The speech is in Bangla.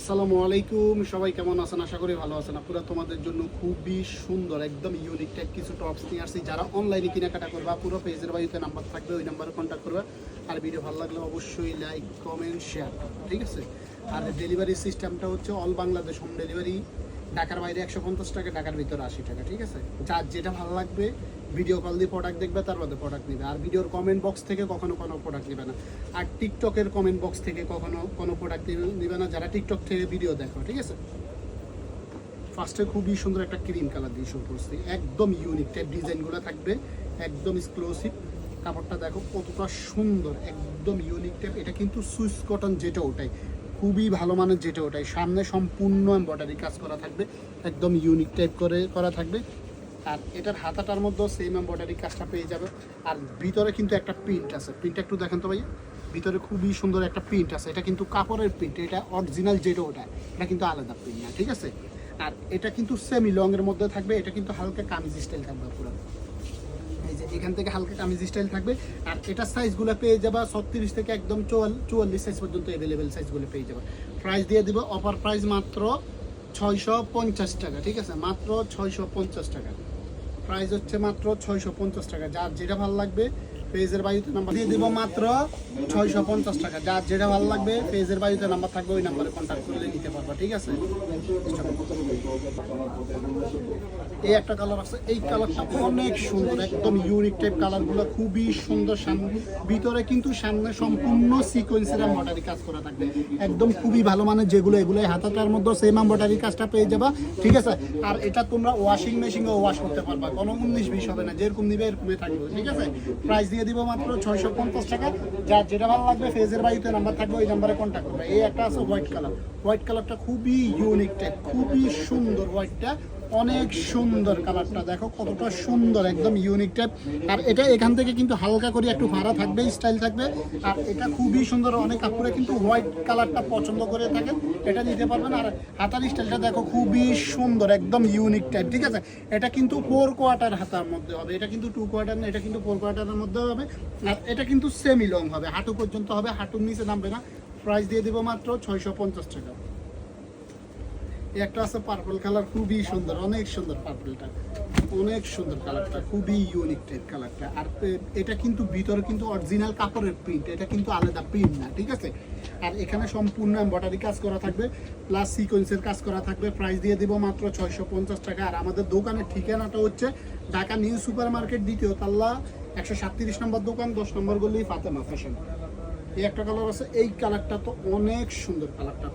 আসসালামু আলাইকুম, সবাই কেমন আছেন? আশা করি ভালো আছেন। আপুরা তোমাদের জন্য খুবই সুন্দর একদম ইউনিক টাইপ কিছু টপস নিয়ে আসছি। যারা অনলাইনে কেনাকাটা করবা পুরো পেজের বাড়িতে নাম্বার থাকবে, ওই নাম্বারে কন্ট্যাক্ট করবে। আর ভিডিও ভালো লাগলে অবশ্যই লাইক কমেন্ট শেয়ার করবে, ঠিক আছে? আর ডেলিভারি সিস্টেমটা হচ্ছে অল বাংলাদেশ হোম ডেলিভারি। ঢাকার বাইরে 150 টাকা, ঢাকার ভিতরে 80 টাকা, ঠিক আছে? যার যেটা ভালো লাগবে ভিডিও কল দিয়ে প্রোডাক্ট দেখবে, তার মধ্যে প্রোডাক্ট নেবে। আর ভিডিওর কমেন্ট বক্স থেকে কখনো কোনো প্রোডাক্ট নেবে না। আর টিকটকের কমেন্ট বক্স থেকে কখনো কোনো প্রোডাক্ট নেবে না, যারা টিকটক থেকে ভিডিও দেখো, ঠিক আছে? ফার্স্টে খুবই সুন্দর একটা ক্রিম কালার দিয়ে শুরু করছি, একদম ইউনিক টাইপ ডিজাইনগুলো থাকবে, একদম এক্সক্লুসিভ। কাপড়টা দেখো কতটা সুন্দর, একদম ইউনিক টাইপ। এটা কিন্তু সুইস কটন, যেটা ওটাই খুবই ভালো মানের, যেটা ওটাই সামনে সম্পূর্ণ এমব্রয়ডারি কাজ করা থাকবে, একদম ইউনিক টাইপ করে করা থাকবে। আর এটার হাতাটার মধ্যেও সেম এমব্রয়ডারি কাজটা পেয়ে যাবে। আর ভিতরে কিন্তু একটা প্রিন্ট আছে, প্রিন্টটা একটু দেখেন তো ভাইয়া। ভিতরে খুবই সুন্দর একটা প্রিন্ট আছে, এটা কিন্তু কাপড়ের প্রিন্ট, এটা অরিজিনাল যেটা ওটা, এটা কিন্তু আলাদা প্রিন্ট না, ঠিক আছে? আর এটা কিন্তু সেমি লংয়ের মধ্যে থাকবে, এটা কিন্তু হালকা কামিজ স্টাইল থাকবে পুরো। এই যে এখান থেকে হালকা কামিজ স্টাইল থাকবে। আর এটার সাইজগুলো পেয়ে যাবা 36 থেকে একদম 44 সাইজ পর্যন্ত অ্যাভেলেবেল সাইজগুলো পেয়ে যাবে। প্রাইস দিয়ে দিব অফার প্রাইস মাত্র 650 টাকা, ঠিক আছে? মাত্র 650 টাকা প্রাইস হচ্ছে, মাত্র 650 টাকা। যার যেটা ভালো লাগবে পেজের বাড়িতে নাম্বার দিয়ে দিব মাত্র 650 টাকা। যার যেটা ভালো লাগবে পেজের বাড়িতে নাম্বার থাকবে, ওই নাম্বারে কন্ট্যাক্ট করলে নিতে পারবা, ঠিক আছে? এই একটা কালার আছে, এই কালারটা অনেক সুন্দর, একদম ইউনিক টাইপ। কালারগুলো খুবই সুন্দর। ভিতরে কিন্তু সামনে সম্পূর্ণ সিকোয়েন্সের এমব্রয়ডারি কাজ করা থাকবে, একদম খুবই ভালো মানের। যেগুলো এগুলো হাতাটার মধ্যে সেম এমব্রয়ডারি কাজটা পেয়ে যাবা, ঠিক আছে? আর এটা তোমরা ওয়াশিং মেশিনে ওয়াশ করতে পারবা, কোনো 19-20 হবে না, যেরকম নিবে এরকমই থাকবে, ঠিক আছে? প্রাইস দিয়ে দিব মাত্র 650 টাকা। যার যেটা ভালো লাগবে ফেজের বাড়িতে নাম্বার থাকবে, ওই নাম্বারে কন্ট্যাক্ট করবে। এই একটা আছে হোয়াইট কালার, হোয়াইট কালারটা খুবই ইউনিক টাইপ, খুবই সুন্দর। হোয়াইটটা অনেক সুন্দর, কালারটা দেখো কতটা সুন্দর, একদম ইউনিক টাইপ। আর এটা এখান থেকে কিন্তু হালকা করে একটু ভাড়া থাকবে, স্টাইল থাকবে। আর এটা খুবই সুন্দর, অনেক কাপড়ে কিন্তু হোয়াইট কালারটা পছন্দ করে থাকেন, এটা নিতে পারবেন। আর হাতার স্টাইলটা দেখো খুবই সুন্দর, একদম ইউনিক টাইপ, ঠিক আছে? এটা কিন্তু 4 কোয়ার্টার হাতার মধ্যে হবে, এটা কিন্তু 2 কোয়ার্টার না, এটা কিন্তু 4 কোয়ার্টারের মধ্যে হবে। আর এটা কিন্তু সেমি লং হবে, হাঁটু পর্যন্ত হবে, হাঁটুর নিচে নামবে না। প্রাইস দিয়ে দেবো মাত্র 650 টাকা। একটা আছে পার্পল কালার, খুবই সুন্দর, অনেক সুন্দর। পার্পলটা অনেক সুন্দর, কালারটা খুবই ইউনিক টাইপ কালারটা। আর এটা কিন্তু ভিতরে কিন্তু অরিজিনাল কাপড়ের প্রিন্ট, এটা কিন্তু আলাদা প্রিন্ট না, ঠিক আছে? আর এখানে সম্পূর্ণ এমব্রয়ডারি কাজ করা থাকবে, প্লাস সিকোয়েন্সের কাজ করা থাকবে। প্রাইস দিয়ে দিব মাত্র 650 টাকা। আর আমাদের দোকানের ঠিকানাটা হচ্ছে ঢাকা নিউ সুপার মার্কেট, দ্বিতীয় তাল্লা, 137 নম্বর দোকান, 10 নম্বর গলি, ফাতেমা ফ্যাশন। এই একটা কালার আছে, এই কালারটা তো অনেক সুন্দর কালারটা।